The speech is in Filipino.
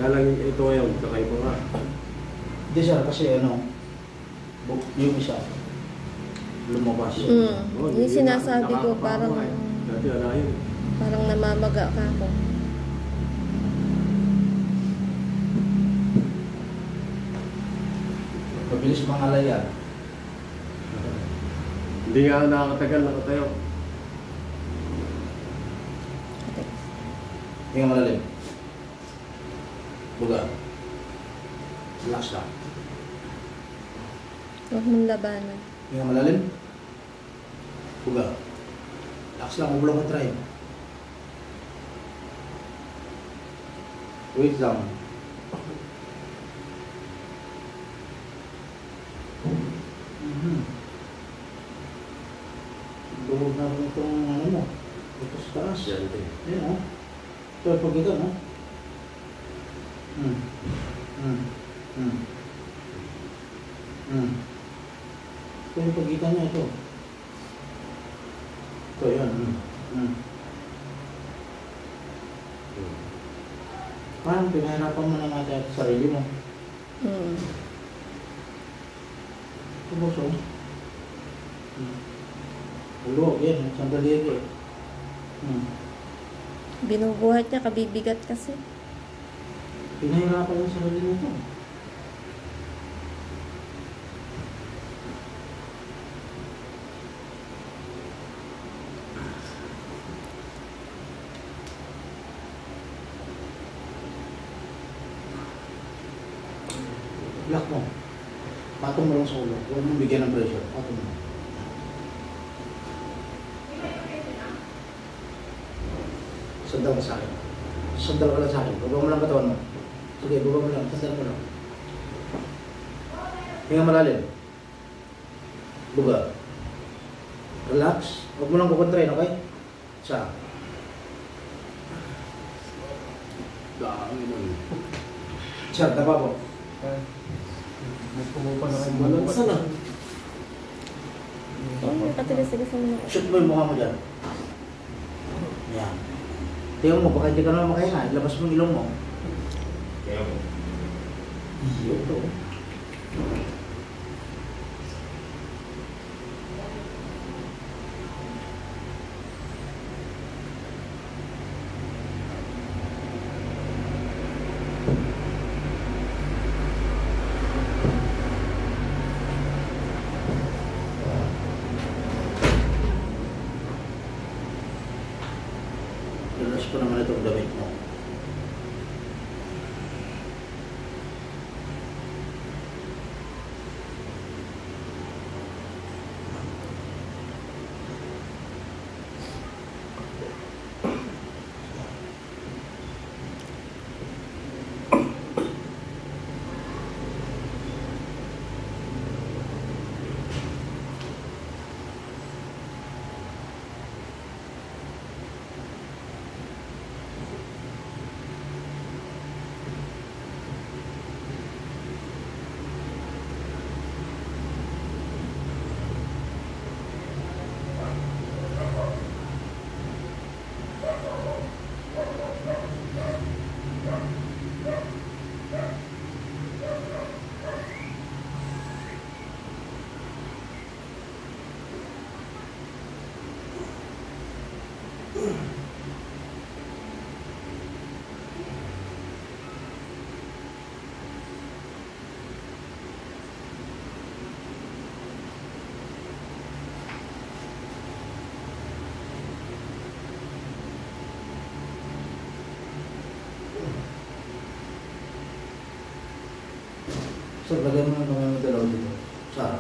Kaya lang ito ngayon, kakaiba nga. Hindi sir, kasi ano, yung isa, lumabas. Yung sinasabi ko, parang Dati alayin. parang namamaga ka ako. Mabilis mangalay yan. Hindi nga nakakatagal, nakatayo. Hindi nga malalim. Buga. Relax lang. Huwag mong labanan. Hindi nga malalim. Buga. Relax lang, huwag lang mag-try. Wait lang. Duhog na rin itong ano mo. Ito sa taas. Yan din. Ayan o. Ito pag ito no. Ito yung pagitan niya ito. Ito yan. Parang pinahirapan mo na natin sa sarili mo. Ito boso. Ulo, yan. Sandali ito. Binubuhat niya, kabibigat kasi. Pinahirapan yung sarili mo ito. Lock mo. Patong mo lang sa ulo. Huwag mong bigyan ng pressure. Patong mo. Sandal ka sa akin. Sandal ka lang sa akin. Baba mo lang katawan mo. Sige, baba mo lang. Sandal mo lang. Hinga malalim. Buga. Relax. Huwag mo lang kukontrain, okay? Isa. Dami mo yun. Isa, tapa po. Pumupa na kayo. Malagsan na. Katilis-tilis mo na. Shoot mo yung mukha mo dyan. Yan. Tingnan mo, baka hindi ka naman makahinga. Ilabas mo yung ilong mo. Kaya mo. Iyo ito. Lalas ko naman itong damit mo. So, lagyan mo ng mga dalaw dito. Sarap.